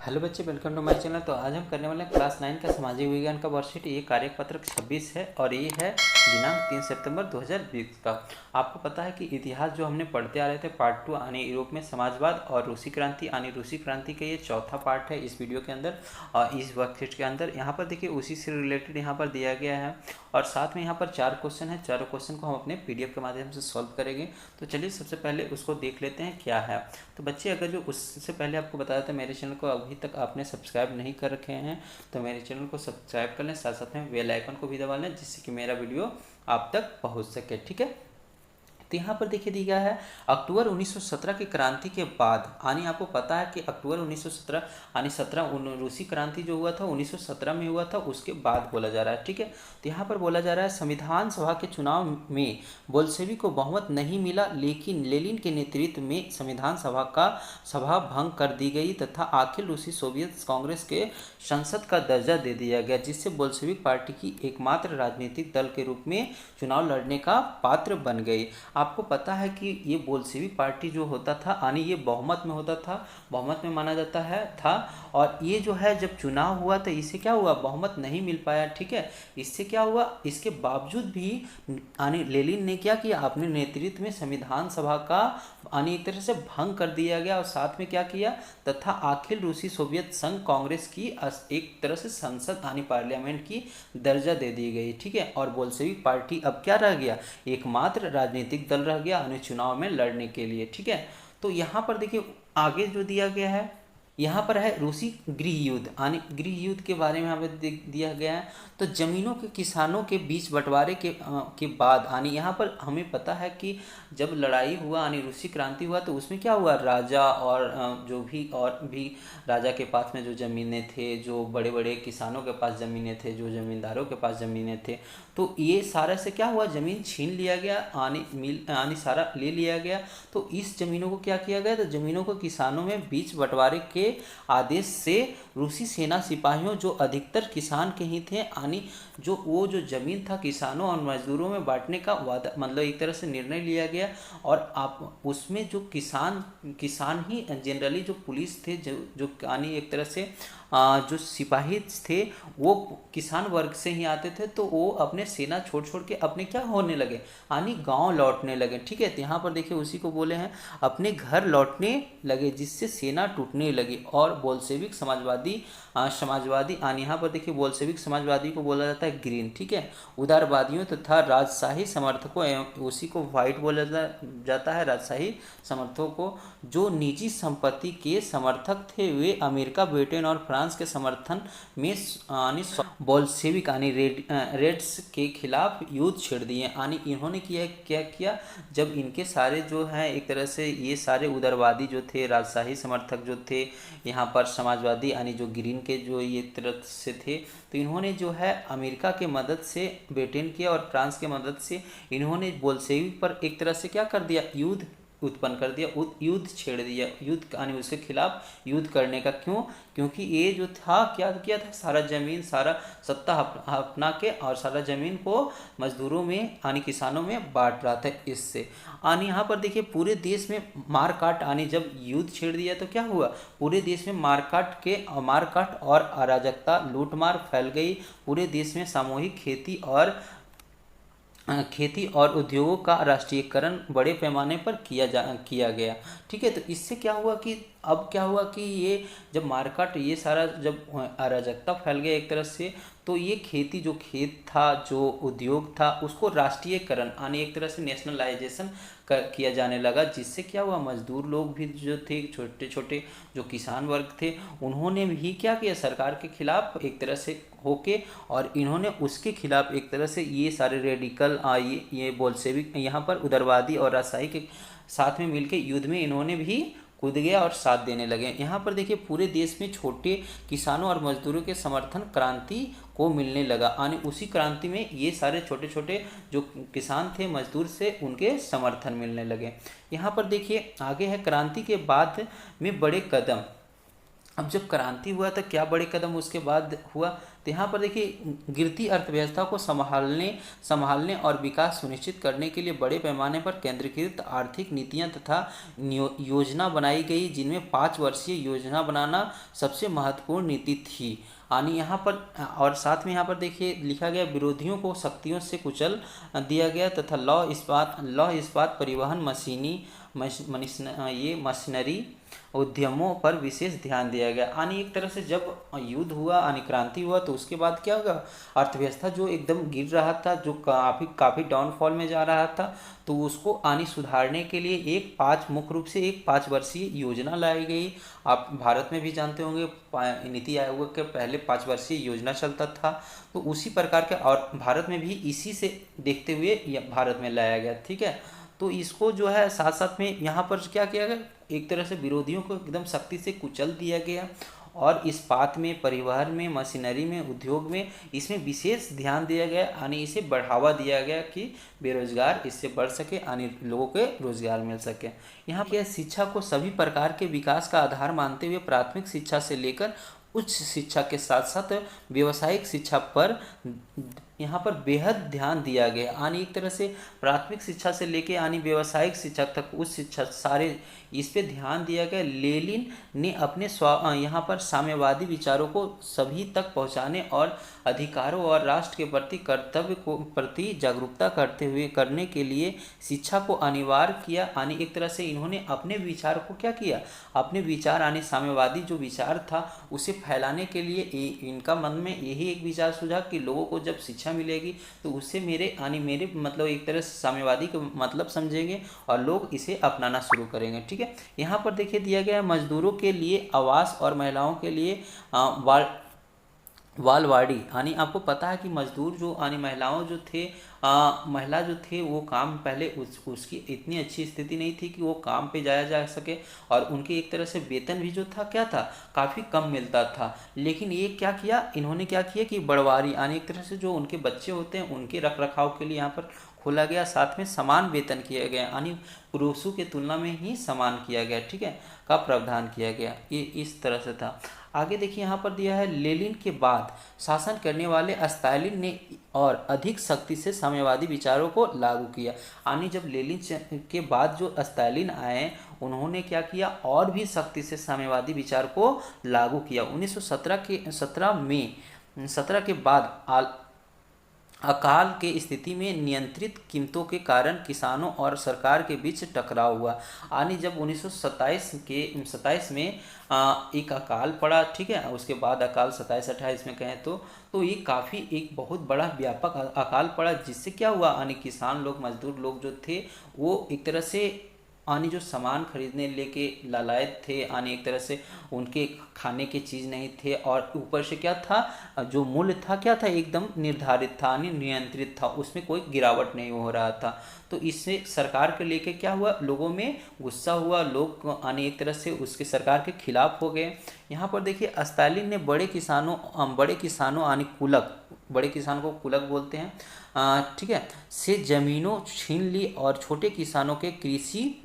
Hello बच्चे, welcome to my channel. तो आज हम करने वाले हैं क्लास 9 का सामाजिक विज्ञान का वर्कशीट। ये कार्यपत्रक 26 है और ये है दिनांक 3 सितंबर 2020 का। आपको पता है कि इतिहास जो हमने पढ़ते आ रहे थे पार्ट 2 यानी यूरोप में समाजवाद और रूसी क्रांति यानी रूसी क्रांति का ये चौथा पार्ट है इस वीडियो के अंदर और इस वर्कशीट के अंदर। यहाँ पर देखिए उसी से रिलेटेड यहाँ पर दिया गया है और साथ में यहाँ पर 4 क्वेश्चन है। चारों क्वेश्चन को हम अपने PDF के माध्यम से सॉल्व करेंगे। तो चलिए सबसे पहले उसको देख लेते हैं क्या है। तो बच्चे, अगर जो उससे पहले आपको बताया था मेरे चैनल को अभी तक आपने सब्सक्राइब नहीं कर रखे हैं तो मेरे चैनल को सब्सक्राइब कर लें, साथ साथ में बेल आइकन को भी दबा लें जिससे कि मेरा वीडियो आप तक पहुंच सके। ठीक है, तो यहाँ पर देखिए दिया गया है अक्टूबर 1917 की क्रांति के बाद, यानी आपको पता है कि अक्टूबर 1917 यानी 17 रूसी क्रांति जो हुआ था 1917 में हुआ था, उसके बाद बोला जा रहा है। ठीक है, तो यहाँ पर बोला जा रहा है संविधान सभा के चुनाव में बोल्शेविक को बहुमत नहीं मिला, लेकिन लेनिन के नेतृत्व में संविधान सभा भंग कर दी गई तथा अखिल रूसी सोवियत कांग्रेस के संसद का दर्जा दे दिया गया, जिससे बोल्शेविक पार्टी की एकमात्र राजनीतिक दल के रूप में चुनाव लड़ने का पात्र बन गई। आपको पता है कि ये बोल्शेविक पार्टी जो होता था यानी ये बहुमत में होता था, बहुमत में माना जाता है था, और ये जो है जब चुनाव हुआ तो इससे क्या हुआ, बहुमत नहीं मिल पाया। ठीक है, इससे क्या हुआ, इसके बावजूद भी यानी लेनिन ने क्या किया, अपने नेतृत्व में संविधान सभा का यानी एक तरह से भंग कर दिया गया और साथ में क्या किया तथा अखिल रूसी सोवियत संघ कांग्रेस की एक तरह से संसद यानी पार्लियामेंट की दर्जा दे दी गई। ठीक है, और बोल्शेविक पार्टी अब क्या रह गया, एकमात्र राजनीतिक दल रह गया अन्य चुनाव में लड़ने के लिए। ठीक है, तो यहाँ पर देखिए आगे जो दिया गया है, यहाँ पर है रूसी गृह युद्ध, यानी गृह युद्ध के बारे में यहाँ पर दिया गया है। तो जमीनों के किसानों के बीच बंटवारे के बाद यानी यहाँ पर हमें पता है कि जब लड़ाई हुआ यानी रूसी क्रांति हुआ तो उसमें क्या हुआ, राजा और जो भी और भी राजा के पास में जो ज़मीनें थे, जो बड़े बड़े किसानों के पास ज़मीनें थे, जो ज़मींदारों के पास ज़मीनें थे, तो ये सारा से क्या हुआ, ज़मीन छीन लिया गया यानी सारा ले लिया गया। तो इस ज़मीनों को क्या किया गया, तो ज़मीनों को किसानों में बीच बंटवारे के आदेश से रूसी सेना सिपाहियों जो अधिकतर किसान के ही थे यानी जो वो जो ज़मीन था किसानों और मजदूरों में बांटने का वादा मतलब एक तरह से निर्णय लिया गया। और आप उसमें जो किसान ही जनरली जो पुलिस थे जो यानी एक तरह से जो सिपाही थे वो किसान वर्ग से ही आते थे, तो वो अपने सेना छोड़ छोड़ के अपने क्या होने लगे यानी गांव लौटने लगे। ठीक है, तो यहाँ पर देखिए उसी को बोले हैं अपने घर लौटने लगे, जिससे सेना टूटने लगी और बोल्शेविक समाजवादी यानी यहाँ पर देखिए बोल्शेविक समाजवादी को बोला जाता है ग्रीन। ठीक है, उदारवादियों तथा राजशाही समर्थकों एवं उसी को व्हाइट बोला जाता है, राजशाही समर्थकों को जो निजी संपत्ति के समर्थक थे वे अमेरिका, ब्रिटेन और फ्रांस के समर्थन में बोल्शेविक यानी रेड्स के खिलाफ युद्ध छेड़ दिए। यानी इन्होंने क्या किया, जब इनके सारे जो हैं एक तरह से ये सारे उदारवादी जो थे, राजशाही समर्थक जो थे, यहाँ पर समाजवादी यानी जो ग्रीन के जो ये तरह से थे, तो इन्होंने जो है अमेरिका के मदद से, ब्रिटेन के और फ्रांस के मदद से इन्होंने बोल्शेविक पर एक तरह से क्या कर दिया, युद्ध उत्पन्न कर दिया, युद्ध छेड़ दिया, युद्ध यानी उसके खिलाफ युद्ध करने का। क्यों, क्योंकि ये जो था क्या किया था, सारा ज़मीन सारा सत्ता अपना के और सारा ज़मीन को मजदूरों में यानी किसानों में बांट रहा था इससे। यानी यहाँ पर देखिए पूरे देश में मारकाट यानी जब युद्ध छेड़ दिया तो क्या हुआ, पूरे देश में मारकाट और अराजकता लूटमार फैल गई। पूरे देश में सामूहिक खेती और उद्योगों का राष्ट्रीयकरण बड़े पैमाने पर किया गया। ठीक है, तो इससे क्या हुआ कि अब क्या हुआ कि ये जब मार्केट ये सारा जब अराजकता फैल गया एक तरह से, तो ये जो खेत था, जो उद्योग था, उसको राष्ट्रीयकरण यानी एक तरह से नेशनलाइजेशन किया जाने लगा, जिससे क्या हुआ, मजदूर लोग भी जो थे, छोटे छोटे जो किसान वर्ग थे, उन्होंने भी क्या किया, सरकार के खिलाफ एक तरह से होके और इन्होंने उसके खिलाफ एक तरह से ये सारे रेडिकल ये बोल्शेविक यहाँ पर उदारवादी और राजशाही के साथ में मिलकर युद्ध में इन्होंने भी कूद गया और साथ देने लगे। यहाँ पर देखिए पूरे देश में छोटे किसानों और मजदूरों के समर्थन क्रांति को मिलने लगा, यानी उसी क्रांति में ये सारे छोटे छोटे जो किसान थे मजदूर से उनके समर्थन मिलने लगे। यहाँ पर देखिए आगे है क्रांति के बाद में बड़े कदम। अब जब क्रांति हुआ तो क्या बड़े कदम उसके बाद हुआ, तो यहाँ पर देखिए गिरती अर्थव्यवस्था को संभालने और विकास सुनिश्चित करने के लिए बड़े पैमाने पर केंद्रीकृत आर्थिक नीतियाँ तथा योजना बनाई गई, जिनमें 5 वर्षीय योजना बनाना सबसे महत्वपूर्ण नीति थी। यानी यहाँ पर और साथ में यहाँ पर देखिए लिखा गया विरोधियों को शक्तियों से कुचल दिया गया तथा लौह इस्पात परिवहन ये मशीनरी उद्यमों पर विशेष ध्यान दिया गया। यानी एक तरह से जब युद्ध हुआ यानी क्रांति हुआ तो उसके बाद क्या होगा, अर्थव्यवस्था जो एकदम गिर रहा था, जो काफ़ी डाउनफॉल में जा रहा था, तो उसको यानी सुधारने के लिए मुख्य रूप से एक 5 वर्षीय योजना लाई गई। आप भारत में भी जानते होंगे नीति आयोग के पहले 5 वर्षीय योजना चलता था, तो उसी प्रकार के और भारत में भी इसी से देखते हुए भारत में लाया गया। ठीक है, तो इसको जो है साथ साथ में यहाँ पर क्या किया गया, एक तरह से विरोधियों को एकदम सख्ती से कुचल दिया गया और इस्पात में, परिवहन में, मशीनरी में, उद्योग में इसमें विशेष ध्यान दिया गया। यानी इसे बढ़ावा दिया गया कि बेरोजगार इससे बढ़ सके, यानी लोगों के रोजगार मिल सके। यहाँ पर शिक्षा को सभी प्रकार के विकास का आधार मानते हुए प्राथमिक शिक्षा से लेकर उच्च शिक्षा के साथ साथ व्यावसायिक शिक्षा पर यहाँ पर बेहद ध्यान दिया गया। यानी एक तरह से प्राथमिक शिक्षा से लेके यानी व्यावसायिक शिक्षा तक उच्च शिक्षा सारे इस पे ध्यान दिया गया। लेनिन ने अपने यहाँ पर साम्यवादी विचारों को सभी तक पहुँचाने और अधिकारों और राष्ट्र के प्रति कर्तव्य को प्रति जागरूकता करने के लिए शिक्षा को अनिवार्य किया। यानी एक तरह से इन्होंने अपने विचार को क्या किया, अपने विचार यानी साम्यवादी जो विचार था उसे फैलाने के लिए इनका मन में यही एक विचार सूझा कि लोगों को जब शिक्षा मिलेगी तो उससे मेरे मतलब एक तरह से साम्यवादी का मतलब समझेंगे और लोग इसे अपनाना शुरू करेंगे। ठीक है, यहाँ पर देखिए दिया गया मजदूरों के लिए आवास और महिलाओं के लिए वालवाड़ी। यानी आपको पता है कि मजदूर जो यानी महिला जो थे वो काम पहले उसकी इतनी अच्छी स्थिति नहीं थी कि वो काम पे जाया जा सके और उनके एक तरह से वेतन भी जो था क्या था, काफ़ी कम मिलता था। लेकिन ये क्या किया, इन्होंने क्या किया कि बड़वारी यानी एक तरह से जो उनके बच्चे होते हैं उनके रख रखाव के लिए यहाँ पर खोला गया, साथ में समान वेतन किया गया, यानी पुरुषों के तुलना में ही समान किया गया। ठीक है, का प्रावधान किया गया, ये इस तरह से था। आगे देखिए यहाँ पर दिया है लेनिन के बाद शासन करने वाले स्टालिन ने और अधिक सख्ती से साम्यवादी विचारों को लागू किया। यानी जब लेनिन के बाद जो स्टालिन आए उन्होंने क्या किया, और भी सख्ती से साम्यवादी विचार को लागू किया। 1917 के बाद अकाल के स्थिति में नियंत्रित कीमतों के कारण किसानों और सरकार के बीच टकराव हुआ। यानी जब 1927 में एक अकाल पड़ा, ठीक है, उसके बाद अकाल 27-28 में कहें तो ये काफ़ी एक बहुत बड़ा व्यापक अकाल पड़ा, जिससे क्या हुआ, यानी किसान लोग, मजदूर लोग जो थे वो एक तरह से यानी जो सामान खरीदने लेके लालायत थे, यानी एक तरह से उनके खाने की चीज़ नहीं थे और ऊपर से क्या था, जो मूल्य था क्या था, एकदम निर्धारित था, यानी नियंत्रित था, उसमें कोई गिरावट नहीं हो रहा था। तो इससे सरकार के लेके क्या हुआ, लोगों में गुस्सा हुआ, लोग यानी एक तरह से उसके सरकार के खिलाफ हो गए। यहाँ पर देखिए स्टालिन ने बड़े किसानों यानी बड़े किसान को कुलक बोलते हैं, ठीक है, से ज़मीनों छीन ली और छोटे किसानों के कृषि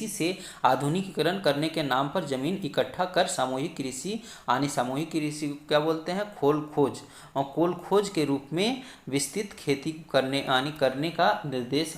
से आधुनिकीकरण करने के नाम पर जमीन इकट्ठा कर सामूहिक कृषि क्या बोलते हैं, खोल खोज के रूप में विस्तृत खेती करने का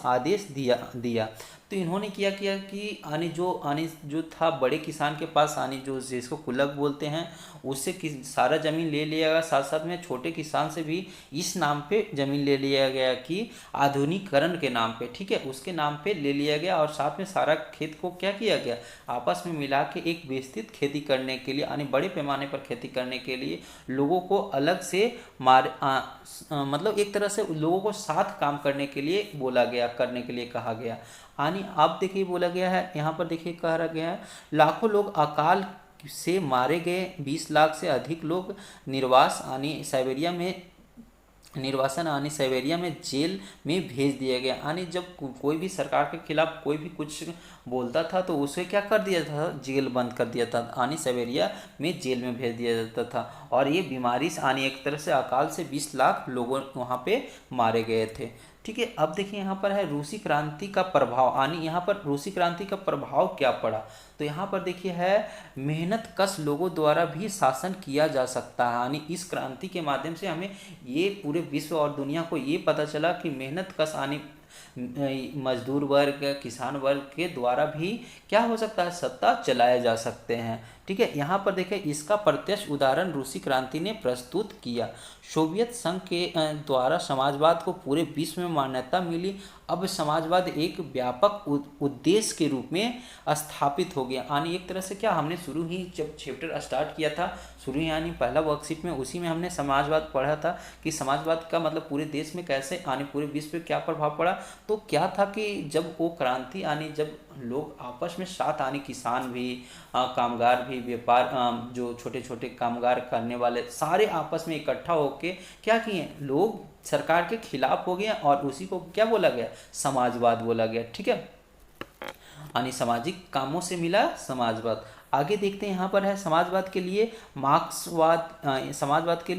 आदेश दिया। तो इन्होंने क्या किया कि जो था बड़े किसान के पास जो जिसको कुलक बोलते हैं उससे सारा ज़मीन ले लिया गया, साथ साथ में छोटे किसान से भी इस नाम पे ज़मीन ले लिया गया कि आधुनिकीकरण के नाम पे, ठीक है, उसके नाम पे ले लिया गया और साथ में सारा खेत को क्या किया गया, आपस में मिला के एक विस्तृत खेती करने के लिए यानी बड़े पैमाने पर खेती करने के लिए लोगों को अलग से मतलब एक तरह से लोगों को साथ काम करने के लिए करने के लिए कहा गया। यानी आप देखिए बोला गया है, यहाँ पर देखिए कहा गया है लाखों लोग अकाल से मारे गए, 20 लाख से अधिक लोग साइबेरिया में जेल में भेज दिया गया। यानी जब कोई भी सरकार के खिलाफ कोई भी कुछ बोलता था तो उसे क्या कर दिया था, जेल बंद कर दिया था, यानी साइबेरिया में जेल में भेज दिया जाता था। और ये बीमारी से एक तरह से अकाल से 20 लाख लोगों वहाँ पे मारे गए थे। ठीक है। अब देखिए यहाँ पर है रूसी क्रांति का प्रभाव, यानी यहाँ पर रूसी क्रांति का प्रभाव क्या पड़ा। तो यहाँ पर देखिए है मेहनत कश लोगों द्वारा भी शासन किया जा सकता है, यानी इस क्रांति के माध्यम से हमें ये पूरे विश्व और दुनिया को ये पता चला कि मेहनत कश यानी मजदूर वर्ग, किसान वर्ग के द्वारा भी क्या हो सकता है, सत्ता चलाए जा सकते हैं। ठीक है। यहाँ पर देखें इसका प्रत्यक्ष उदाहरण रूसी क्रांति ने प्रस्तुत किया। सोवियत संघ के द्वारा समाजवाद को पूरे विश्व में मान्यता मिली। अब समाजवाद एक व्यापक उद्देश्य के रूप में स्थापित हो गया, यानी एक तरह से क्या हमने शुरू ही जब चैप्टर स्टार्ट किया था, शुरू यानी पहला वर्कशीट में, उसी में हमने समाजवाद पढ़ा था कि समाजवाद का मतलब पूरे देश में कैसे यानी पूरे विश्व पे क्या प्रभाव पड़ा। तो क्या था कि जब वो क्रांति यानी जब लोग आपस में साथ यानी किसान भी, कामगार भी, व्यापार जो छोटे छोटे कामगार करने वाले सारे आपस में इकट्ठा होके क्या किए, लोग सरकार के खिलाफ हो गए और उसी को क्या बोला गया, समाजवाद बोला गया। ठीक है, यानी सामाजिक कामों से मिला समाजवाद। आगे देखते हैं यहाँ पर है समाजवाद के लिए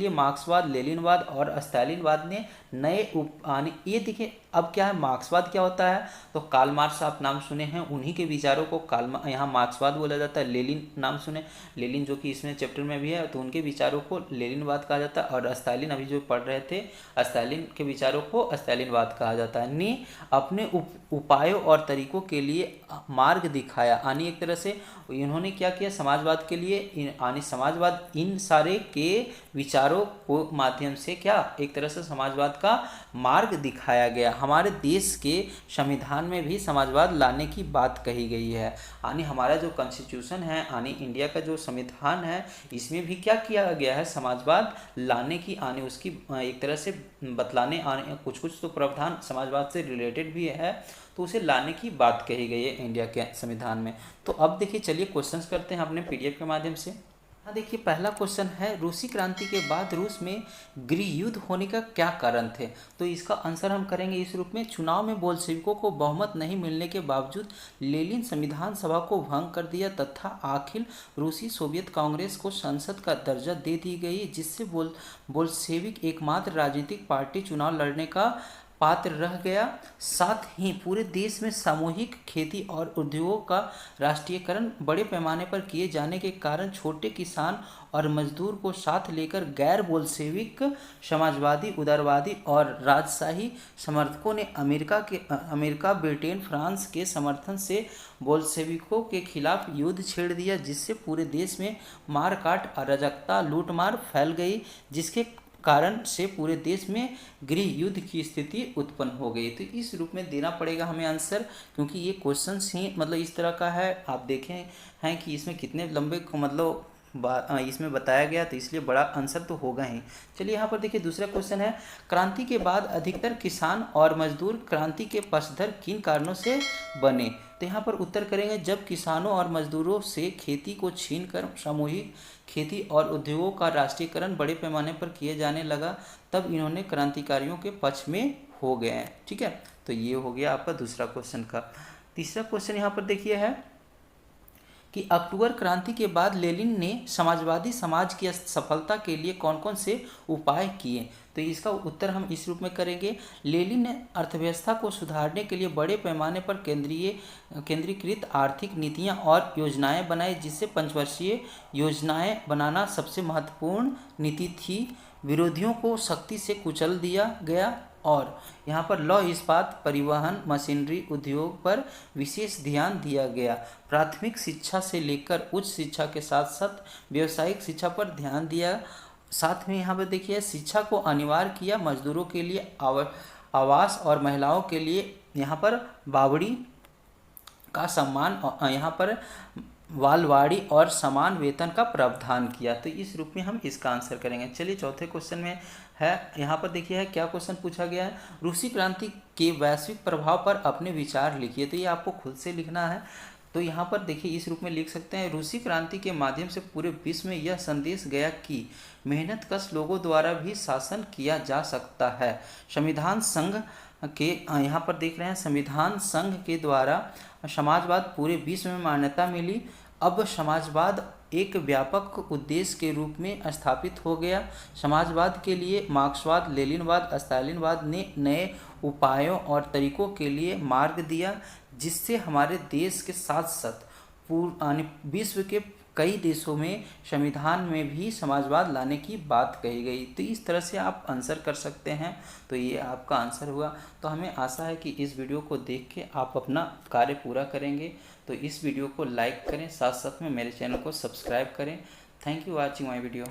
मार्क्सवाद, लेनिनवाद और स्टालिनवाद ने नए यानी ये देखिए अब क्या है, मार्क्सवाद क्या होता है, तो कार्ल मार्क्स आप नाम सुने हैं, उन्हीं के विचारों को यहाँ मार्क्सवाद बोला जाता है। लेनिन नाम सुने, लेनिन जो कि इसमें चैप्टर में भी है, तो उनके विचारों को लेनिनवाद कहा जाता है। और स्टालिन अभी जो पढ़ रहे थे, स्टालिन के विचारों को स्टालिनवाद कहा जाता है। ने अपने उपायों और तरीकों के लिए मार्ग दिखाया, यानी एक तरह से इन्होंने क्या किया, समाजवाद के लिए यानी समाजवाद इन सारे के विचारों को माध्यम से क्या एक तरह से समाजवाद का मार्ग दिखाया गया। हमारे देश के संविधान में भी समाजवाद लाने की बात कही गई है, यानी हमारा जो कॉन्स्टिट्यूशन है यानी इंडिया का जो संविधान है, इसमें भी क्या किया गया है, समाजवाद लाने की यानी उसकी एक तरह से बतलाने कुछ कुछ तो प्रावधान समाजवाद से रिलेटेड भी है, तो उसे लाने की बात कही गई है इंडिया के संविधान में। तो अब देखिए चलिए क्वेश्चंस करते हैं अपने पीडीएफ के माध्यम से। हाँ देखिए पहला क्वेश्चन है, रूसी क्रांति के बाद रूस में गृह युद्ध होने का क्या कारण थे। तो इसका आंसर हम करेंगे इस रूप में, चुनाव में बोल्शेविकों को बहुमत नहीं मिलने के बावजूद लेनिन संविधान सभा को भंग कर दिया तथा आखिर रूसी सोवियत कांग्रेस को संसद का दर्जा दे दी गई, जिससे बोल्शेविक एकमात्र राजनीतिक पार्टी चुनाव लड़ने का पात्र रह गया। साथ ही पूरे देश में सामूहिक खेती और उद्योगों का राष्ट्रीयकरण बड़े पैमाने पर किए जाने के कारण छोटे किसान और मजदूर को साथ लेकर गैर बोल्शेविक समाजवादी, उदारवादी और राजशाही समर्थकों ने अमेरिका, ब्रिटेन, फ्रांस के समर्थन से बोल्शेविकों के खिलाफ युद्ध छेड़ दिया, जिससे पूरे देश में मारकाट, अराजकता, लूटमार फैल गई, जिसके कारण से पूरे देश में गृह युद्ध की स्थिति उत्पन्न हो गई। तो इस रूप में देना पड़ेगा हमें आंसर, क्योंकि ये क्वेश्चंस ही मतलब इस तरह का है। आप देखें हैं कि इसमें कितने लंबे मतलब इसमें बताया गया, तो इसलिए बड़ा आंसर तो होगा ही। चलिए यहाँ पर देखिए दूसरा क्वेश्चन है, क्रांति के बाद अधिकतर किसान और मजदूर क्रांति के पक्षधर किन कारणों से बने। तो यहाँ पर उत्तर करेंगे, जब किसानों और मजदूरों से खेती को छीनकर सामूहिक खेती और उद्योगों का राष्ट्रीयकरण बड़े पैमाने पर किए जाने लगा, तब इन्होंने क्रांतिकारियों के पक्ष में हो गए हैं। ठीक है, तो ये हो गया आपका दूसरा क्वेश्चन का। तीसरा क्वेश्चन यहाँ पर देखिए है कि अक्टूबर क्रांति के बाद लेनिन ने समाजवादी समाज की सफलता के लिए कौन कौन से उपाय किए। तो इसका उत्तर हम इस रूप में करेंगे, लेनिन ने अर्थव्यवस्था को सुधारने के लिए बड़े पैमाने पर केंद्रीकृत आर्थिक नीतियां और योजनाएं बनाई, जिससे पंचवर्षीय योजनाएं बनाना सबसे महत्वपूर्ण नीति थी। विरोधियों को सख्ती से कुचल दिया गया और यहाँ पर लौह इस्पात, परिवहन, मशीनरी उद्योग पर विशेष ध्यान दिया गया। प्राथमिक शिक्षा से लेकर उच्च शिक्षा के साथ साथ व्यावसायिक शिक्षा पर ध्यान दिया। साथ में यहाँ पर देखिए शिक्षा को अनिवार्य किया, मजदूरों के लिए आवास और महिलाओं के लिए यहाँ पर बावड़ी का सम्मान, यहाँ पर वालवाड़ी और समान वेतन का प्रावधान किया। तो इस रूप में हम इसका आंसर करेंगे। चलिए चौथे क्वेश्चन में है, यहाँ पर देखिए है क्या क्वेश्चन पूछा गया है, रूसी क्रांति के वैश्विक प्रभाव पर अपने विचार लिखिए। तो ये आपको खुद से लिखना है। तो यहाँ पर देखिए इस रूप में लिख सकते हैं, रूसी क्रांति के माध्यम से पूरे विश्व में यह संदेश गया कि मेहनत कश लोगों द्वारा भी शासन किया जा सकता है। संविधान संघ के यहाँ पर देख रहे हैं, संविधान संघ के द्वारा समाजवाद पूरे विश्व में मान्यता मिली। अब समाजवाद एक व्यापक उद्देश्य के रूप में स्थापित हो गया। समाजवाद के लिए मार्क्सवाद, लेनिनवाद, स्टालिनवाद ने नए उपायों और तरीकों के लिए मार्ग दिया, जिससे हमारे देश के साथ साथ विश्व के कई देशों में संविधान में भी समाजवाद लाने की बात कही गई। तो इस तरह से आप आंसर कर सकते हैं। तो ये आपका आंसर हुआ। तो हमें आशा है कि इस वीडियो को देख के आप अपना कार्य पूरा करेंगे। तो इस वीडियो को लाइक करें, साथ साथ में मेरे चैनल को सब्सक्राइब करें। Thank you watching my video.